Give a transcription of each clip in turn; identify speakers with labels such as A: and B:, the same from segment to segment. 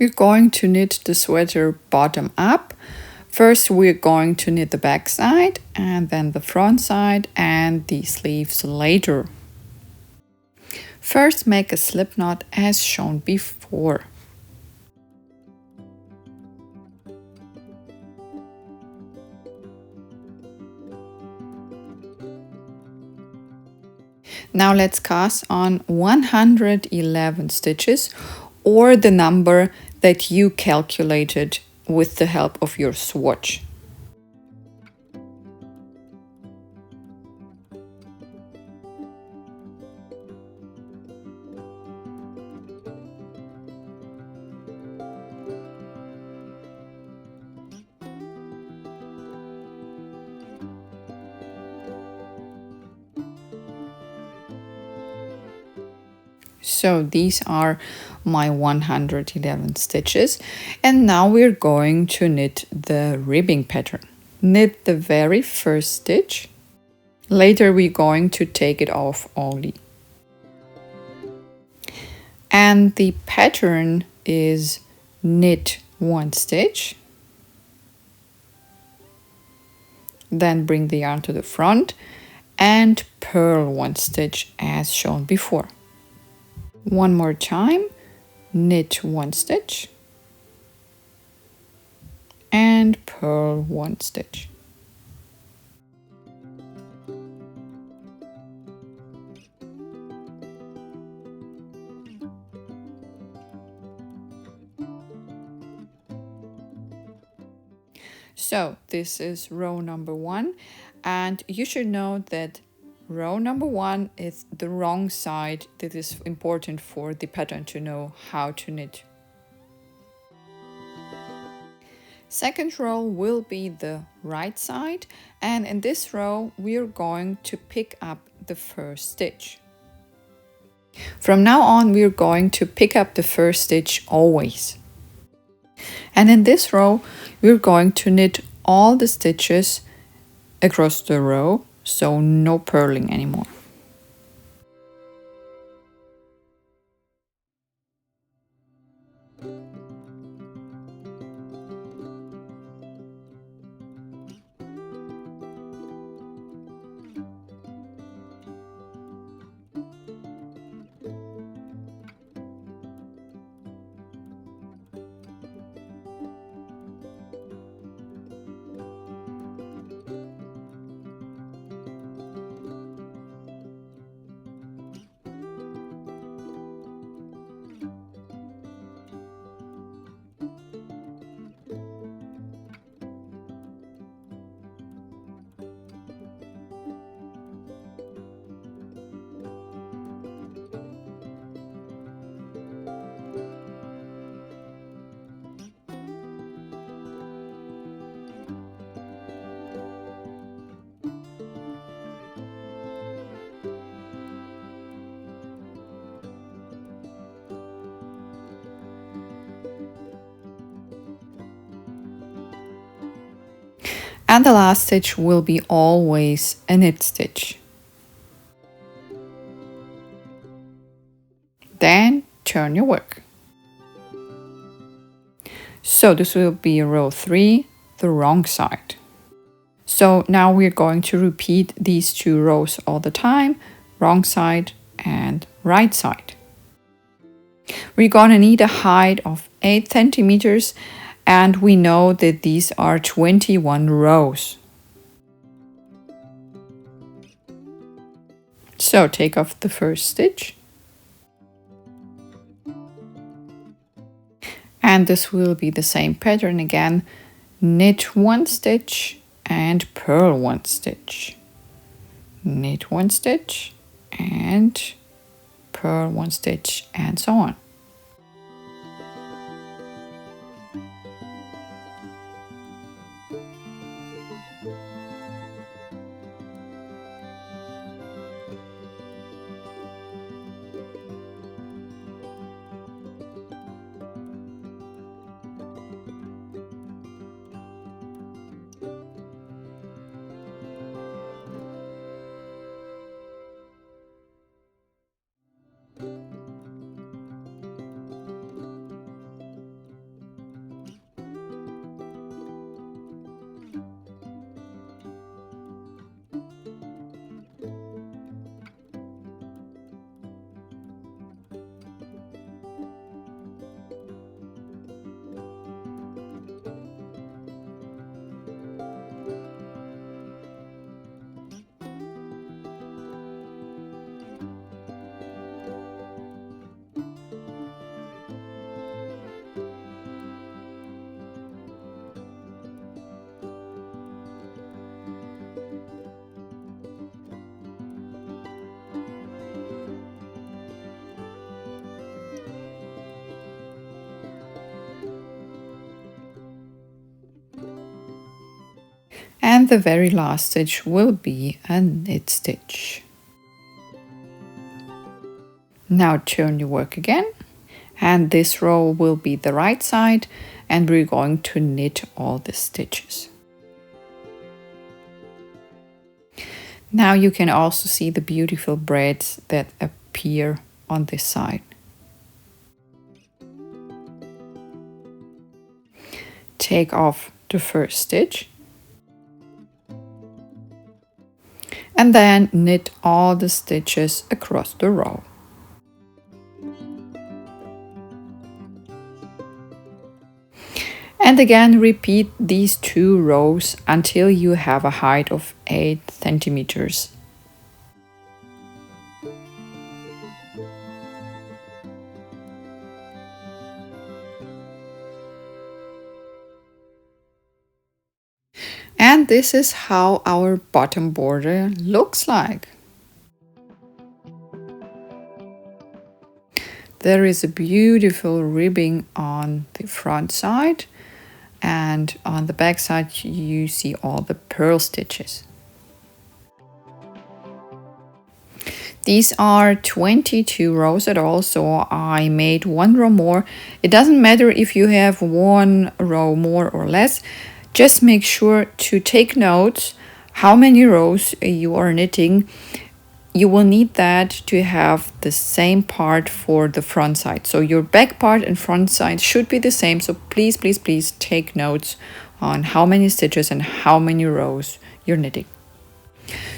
A: We're going to knit the sweater bottom up. First, we're going to knit the back side and then the front side and the sleeves later. First, make a slip knot as shown before. Now let's cast on 111 stitches, or the number that you calculated with the help of your swatch. So these are my 111 stitches, and now we're going to knit the ribbing pattern. Knit the very first stitch. Later we're going to take it off only. And the pattern is knit one stitch, then bring the yarn to the front and purl one stitch as shown before. One more time, knit one stitch and purl one stitch. So this is row number 1, and you should know that row number 1 is the wrong side. That is important for the pattern to know how to knit. Second row will be the right side, and in this row we're going to pick up the first stitch. From now on we're going to pick up the first stitch always. And in this row we're going to knit all the stitches across the row, so no purling anymore. And the last stitch will be always a knit stitch. Then turn your work. So this will be row 3, the wrong side. So now we're going to repeat these 2 rows all the time, wrong side and right side. We're gonna need a height of 8 centimeters, and we know that these are 21 rows. So take off the first stitch. And this will be the same pattern again. Knit one stitch and purl one stitch. Knit one stitch and purl one stitch, and so on. And the very last stitch will be a knit stitch. Now turn your work again, and this row will be the right side, and we're going to knit all the stitches. Now you can also see the beautiful braids that appear on this side. Take off the first stitch and then knit all the stitches across the row. And again repeat these 2 rows until you have a height of 8 centimeters. And this is how our bottom border looks like. There is a beautiful ribbing on the front side, and on the back side you see all the purl stitches. These are 22 rows at all, so I made 1 row more. It doesn't matter if you have 1 row more or less. Just make sure to take notes how many rows you are knitting. You will need that to have the same part for the front side. So your back part and front side should be the same. So please, please, please take notes on how many stitches and how many rows you're knitting.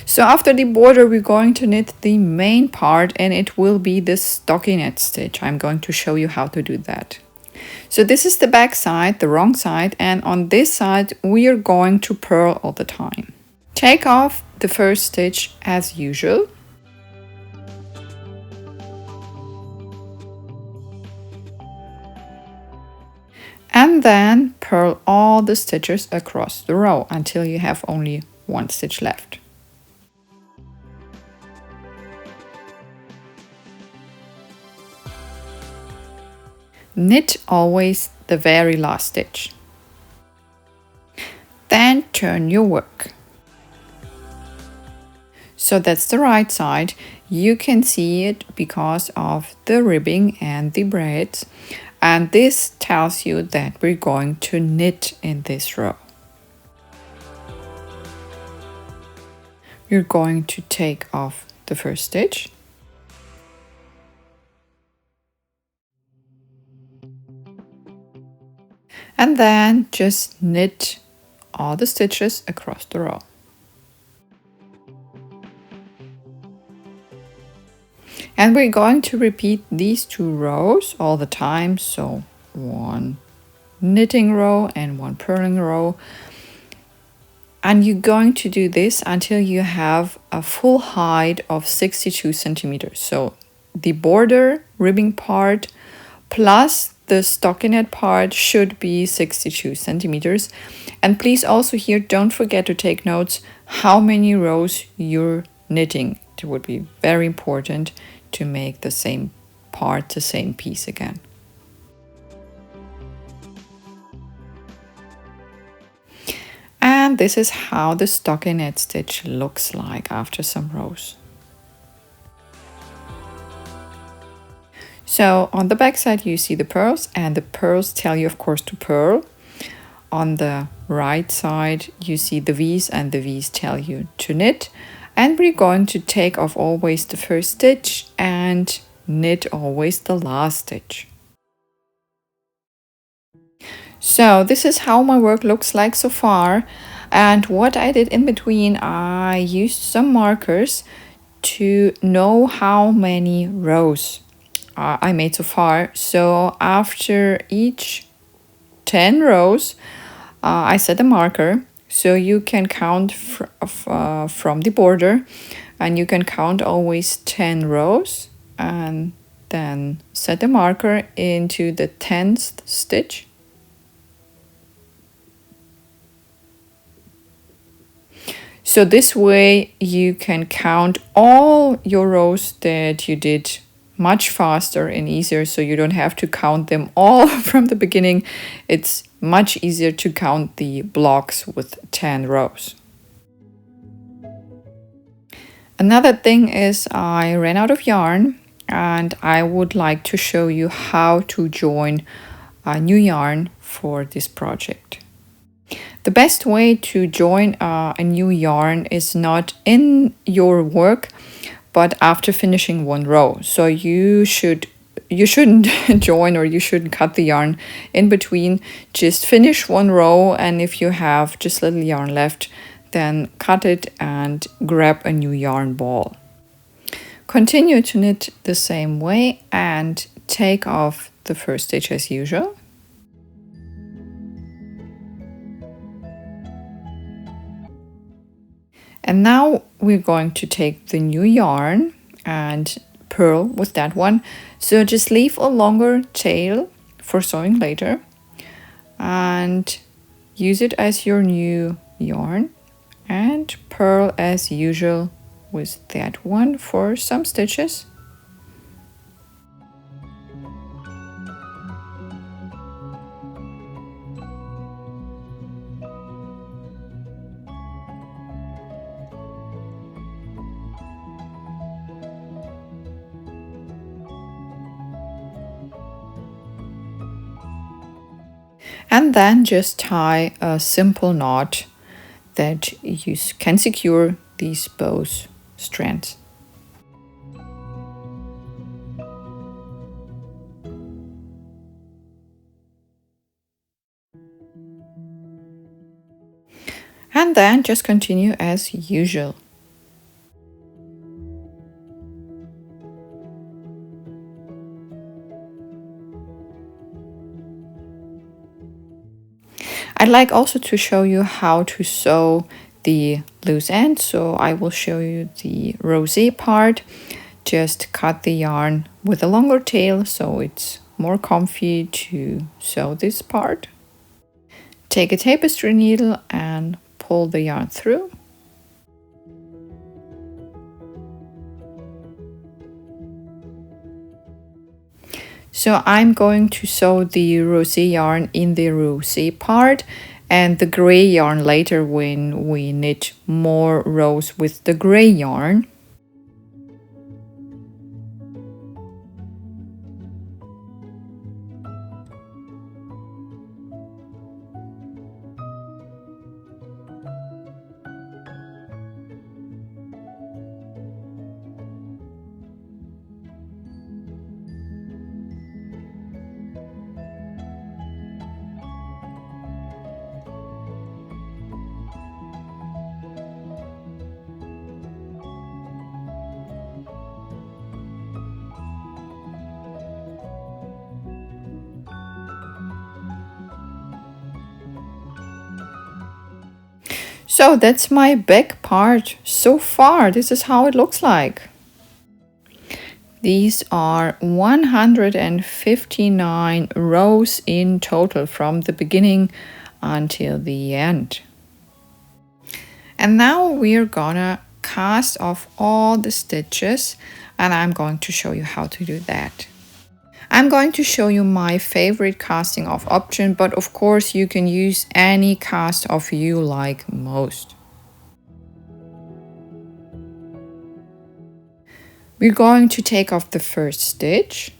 A: So after the border, we're going to knit the main part, and it will be the stockinette stitch. I'm going to show you how to do that. So this is the back side, the wrong side, and on this side we are going to purl all the time. Take off the first stitch as usual. And then purl all the stitches across the row until you have only 1 stitch left. Knit always the very last stitch. Then turn your work. So that's the right side. You can see it because of the ribbing and the braids. And this tells you that we're going to knit in this row. You're going to take off the first stitch. And then just knit all the stitches across the row. And we're going to repeat these 2 rows all the time. So 1 knitting row and 1 purling row. And you're going to do this until you have a full height of 62 centimeters. So the border ribbing part plus the stockinette part should be 62 centimeters. And please also here, don't forget to take notes how many rows you're knitting. It would be very important to make the same part, the same piece again. And this is how the stockinette stitch looks like after some rows. So on the back side you see the purls, and the purls tell you of course to purl. On the right side you see the V's, and the V's tell you to knit. And we're going to take off always the first stitch and knit always the last stitch. So this is how my work looks like so far. And what I did in between, I used some markers to know how many rows I made so far. So after each 10 rows, I set a marker. So you can count from the border, and you can count always 10 rows, and then set a marker into the 10th stitch. So this way you can count all your rows that you did much faster and easier, so you don't have to count them all from the beginning. It's much easier to count the blocks with 10 rows. Another thing is I ran out of yarn and I would like to show you how to join a new yarn for this project. The best way to join a new yarn is not in your work, but after finishing one row. So you shouldn't join, or you shouldn't cut the yarn in between. Just finish one row, and if you have just little yarn left, then cut it and grab a new yarn ball. Continue to knit the same way and take off the first stitch as usual. And now we're going to take the new yarn and purl with that one. So just leave a longer tail for sewing later and use it as your new yarn and purl as usual with that one for some stitches. And then just tie a simple knot that you can secure these both strands. And then just continue as usual. I'd like also to show you how to sew the loose end. So I will show you the rosé part. Just cut the yarn with a longer tail so it's more comfy to sew this part. Take a tapestry needle and pull the yarn through. So I'm going to sew the rosé yarn in the rosé part and the gray yarn later when we knit more rows with the gray yarn. So that's my back part so far. This is how it looks like. These are 159 rows in total from the beginning until the end. And now we're gonna cast off all the stitches, and I'm going to show you how to do that. I'm going to show you my favorite casting off option, but of course you can use any cast off you like most. We're going to take off the first stitch.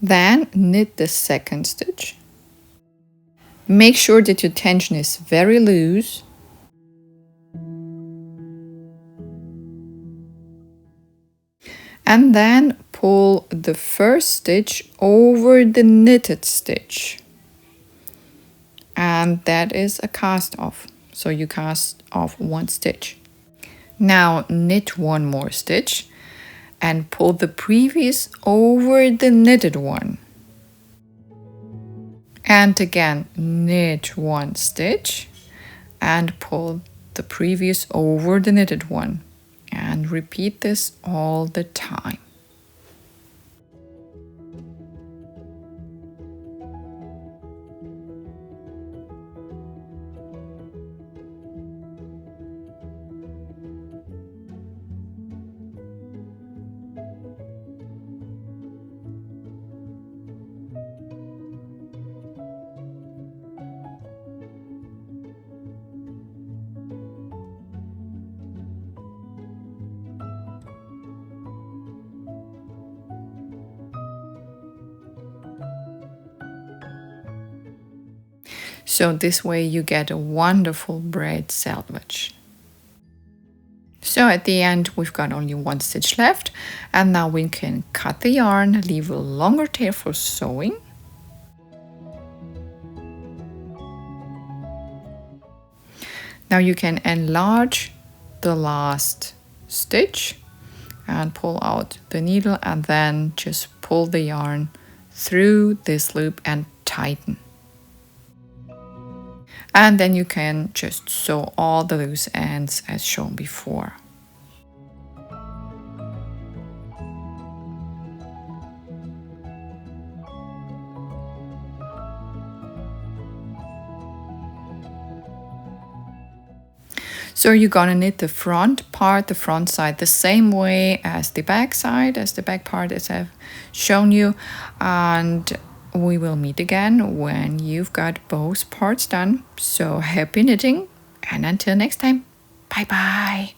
A: Then knit the second stitch. Make sure that your tension is very loose. And then pull the first stitch over the knitted stitch. And that is a cast off. So you cast off one stitch. Now knit one more stitch and pull the previous over the knitted one. And again, knit one stitch and pull the previous over the knitted one. And repeat this all the time. So this way you get a wonderful braid selvage. So at the end we've got only one stitch left, and now we can cut the yarn, leave a longer tail for sewing. Now you can enlarge the last stitch and pull out the needle, and then just pull the yarn through this loop and tighten. And then you can just sew all the loose ends as shown before. So you're gonna knit the front part, the front side, the same way as the back side, as the back part as I've shown you. And we will meet again when you've got both parts done. So happy knitting, and until next time, bye bye.